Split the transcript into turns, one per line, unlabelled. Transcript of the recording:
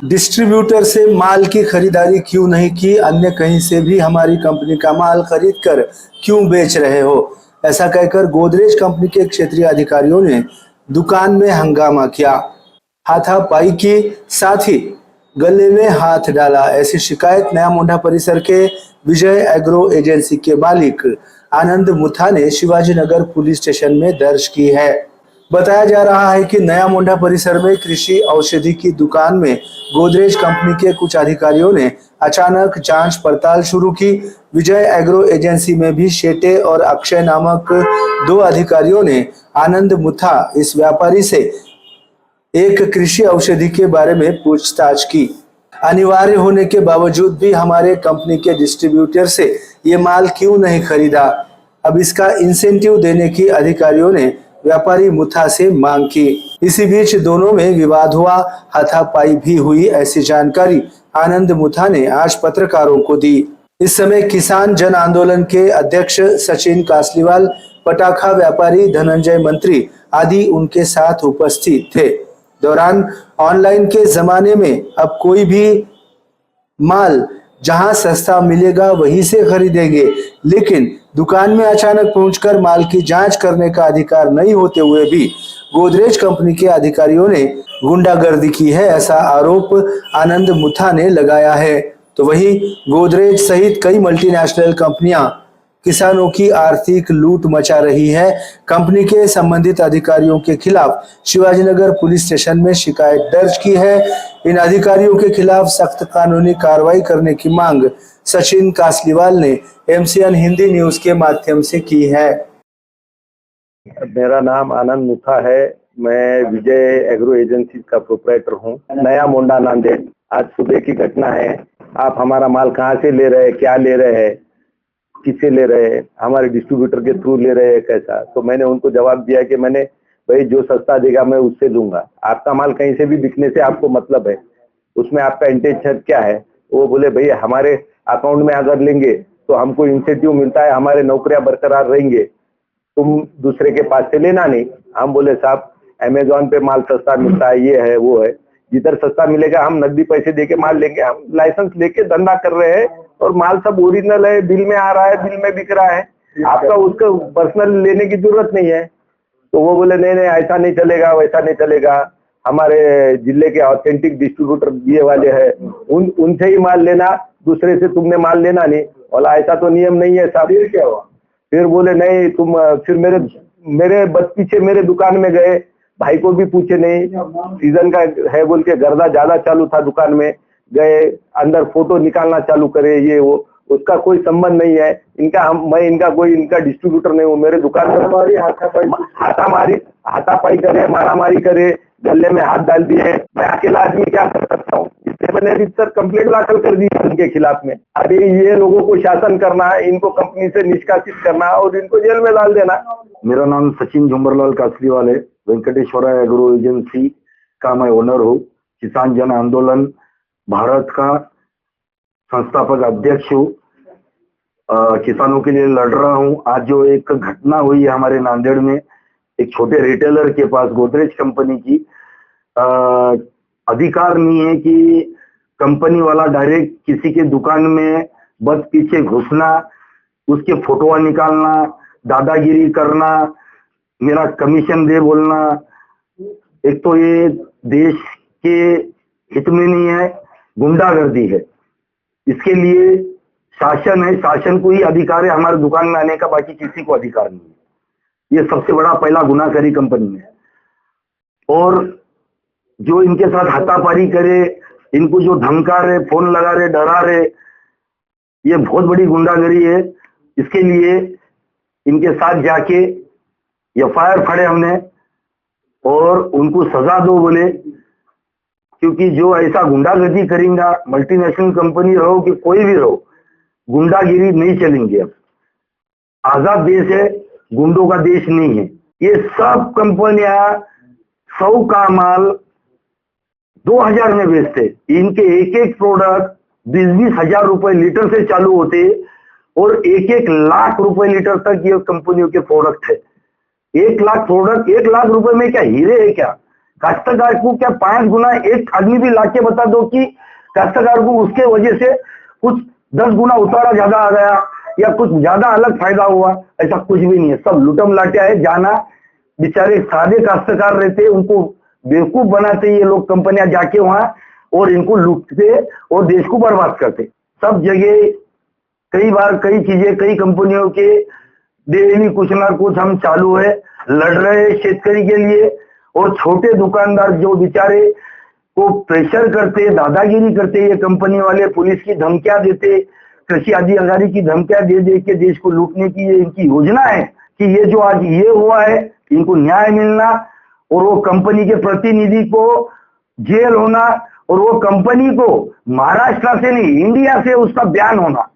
Distributor से माल की खरीदारी क्यों नहीं की? अन्य कहीं से भी हमारी कंपनी का माल खरीद कर क्यों बेच रहे हो? ऐसा कहकर गोदरेज कंपनी के क्षेत्रीय अधिकारियों ने दुकान में हंगामा किया, हाथापाई की, साथ ही गले में हाथ डाला। ऐसी शिकायत नया मोंढा परिसर के विजय एग्रो एजेंसी के मालिक आनंद मुथा ने शिवाजीनगर पुलिस स्टेशन में दर्ज की है। बताया जा रहा है कि नया मोंढा परिसर में कृषि औषधि की दुकान में गोदरेज कंपनी के कुछ अधिकारियों ने अचानक जांच पड़ताल शुरू की। विजय एग्रो एजेंसी में भी शेटे और अक्षय नामक दो अधिकारियों ने आनंद मुथा इस व्यापारी से एक कृषि औषधि के बारे में पूछताछ की। अनिवार्य होने के बावजूद भी हमारे कंपनी के डिस्ट्रीब्यूटर से ये माल क्यों नहीं खरीदा? अब इसका इंसेंटिव देने की अधिकारियों ने व्यापारी मुथा से मांग की। इसी बीच दोनों में विवाद हुआ, हाथापाई भी हुई। ऐसी जानकारी आनंद मुथा ने आज पत्रकारों को दी। इस समय किसान जन आंदोलन के अध्यक्ष सचिन कासलीवाल, पटाखा व्यापारी धनंजय मंत्री आदि उनके साथ उपस्थित थे। दौरान ऑनलाइन के जमाने में अब कोई भी माल जहां सस्ता मिलेगा वहीं से खरीदेंगे, लेकिन दुकान में अचानक पहुंचकर माल की जांच करने का अधिकार नहीं होते हुए भी गोदरेज कंपनी के अधिकारियों ने गुंडागर्दी की है, ऐसा आरोप आनंद मुथा ने लगाया है। तो वहीं गोदरेज सहित कई मल्टीनेशनल कंपनियां किसानों की आर्थिक लूट मचा रही है। कंपनी के संबंधित अधिकारियों के खिलाफ शिवाजीनगर पुलिस स्टेशन में शिकायत दर्ज की है। इन अधिकारियों के खिलाफ सख्त कानूनी कार्रवाई करने की मांग सचिन कासलीवाल ने एमसीएन हिंदी न्यूज के माध्यम से की है।
मेरा नाम आनंद मुथा है। मैं विजय एग्रो एजेंसी का प्रोपराइटर हूँ, नया मोंढा नांदेड़। आज सुबह की घटना है। आप हमारा माल कहाँ से ले रहे हैं, क्या ले रहे हैं, किससे ले रहे हैं, हमारे डिस्ट्रीब्यूटर के थ्रू ले रहे हैं, कैसा? तो मैंने उनको जवाब दिया कि मैंने भाई जो सस्ता देगा मैं उससे लूंगा, आपका माल कहीं से भी बिकने से आपको मतलब है, उसमें आपका इंटेंशन क्या है? वो बोले भाई हमारे अकाउंट में अगर लेंगे तो हमको इंसेंटिव मिलता है, हमारे नौकरियां बरकरार रहेंगे, तुम दूसरे के पास से लेना नहीं। हम बोले साहब अमेजोन पे माल सस्ता मिलता है, ये है वो है, जिधर सस्ता मिलेगा हम नकदी पैसे देके माल लेंगे। हम लाइसेंस लेके धंधा कर रहे हैं और माल सब ओरिजिनल है, बिल में आ रहा है, बिल में बिक रहा है, आपका उसका पर्सनल लेने की जरूरत नहीं है। तो वो बोले नहीं नहीं ऐसा नहीं चलेगा, वैसा नहीं चलेगा, हमारे जिले के ऑथेंटिक डिस्ट्रीब्यूटर ये वाले हैं, उनसे ही माल लेना, दूसरे से तुमने माल लेना नहीं। बोला ऐसा तो नियम नहीं है साहब। फिर क्या हुआ? फिर बोले नहीं तुम, फिर मेरे बस पीछे मेरे दुकान में गए, भाई को भी पूछे नहीं, सीजन का है बोल के गर्दा ज्यादा चालू था, दुकान में गए, अंदर फोटो निकालना चालू करे, ये वो, उसका कोई संबंध नहीं है इनका। मैं इनका डिस्ट्रीब्यूटर नहीं हूँ। मेरे दुकान में हाथापाई करे, मारामारी करे, गले में हाथ डाल दिए, मैं अकेला आदमी क्या कर सकता हूँ? इसलिए मैंने सर कंप्लेंट दाखिल कर दी उनके खिलाफ में। अभी ये लोगों को शासन करना है, इनको कंपनी से निष्कासित करना और इनको जेल में डाल देना।
मेरा नाम सचिन झुंबरलाल कासलीवाल है। वेंकटेश्वरा एग्रो एजेंसी का मैं ओनर हूँ। किसान जन आंदोलन भारत का संस्थापक अध्यक्ष हूँ। किसानों के लिए लड़ रहा हूँ। आज जो एक घटना हुई है हमारे नांदेड़ में, एक छोटे रिटेलर के पास गोदरेज कंपनी की अधिकार नहीं है कि कंपनी वाला डायरेक्ट किसी के दुकान में बद पीछे घुसना, उसके फोटो निकालना, दादागिरी करना, मेरा कमीशन दे बोलना। एक तो ये देश के हित में नहीं है, गुंडागर्दी है। इसके लिए शासन है, शासन को ही अधिकार है हमारे दुकान में आने का, बाकी किसी को अधिकार नहीं है। ये सबसे बड़ा पहला गुनाहगारी कंपनी है। और जो इनके साथ हाथापाई करे, इनको जो धमका रहे, फोन लगा रहे, डरा रहे, ये बहुत बड़ी गुंडागर्दी है। इसके लिए इनके साथ जाके एफआईआर फाड़े हमने और उनको सजा दो बोले, क्योंकि जो ऐसा गुंडागर्दी करेंगे, मल्टीनेशनल कंपनी रहो कि कोई भी रहो, गुंडागिरी नहीं चलेंगे। अब आजाद देश है, गुंडों का देश नहीं है। ये सब कंपनियां 100 का माल 2000 में बेचते। इनके एक एक प्रोडक्ट 20-20 हजार रुपए लीटर से चालू होते और 1-1 लाख रुपए लीटर तक ये कंपनियों के प्रोडक्ट है। 1 लाख प्रोडक्ट, 1 लाख रुपए में क्या हीरे है क्या? काश्तकार को क्या 5 गुना, एक आदमी भी लाके बता दो कि काश्तकार को उसके वजह से कुछ 10 गुना उतारा ज्यादा आ गया या कुछ ज्यादा अलग फायदा हुआ, ऐसा कुछ भी नहीं है। सब लुटम लाटिया है। जाना बेचारे सादे काश्तकार रहते, उनको बेवकूफ बनाते ये लोग कंपनियां जाके वहां, और इनको लूटते और देश को बर्बाद करते। सब जगह कई बार कई चीजें, कई कंपनियों के डेली कुछ ना कुछ हम चालू है, लड़ रहे हैं शेतकरी के लिए। और छोटे दुकानदार जो बेचारे को प्रेशर करते, दादागिरी करते, ये कंपनी वाले पुलिस की धमकियां देते, कृषि अधिकारी की धमकियां दे दे के देश को लूटने की ये इनकी योजना है कि ये जो आज ये हुआ है इनको न्याय मिलना, और वो कंपनी के प्रतिनिधि को जेल होना, और वो कंपनी को महाराष्ट्र से नहीं इंडिया से उसका बैन होना।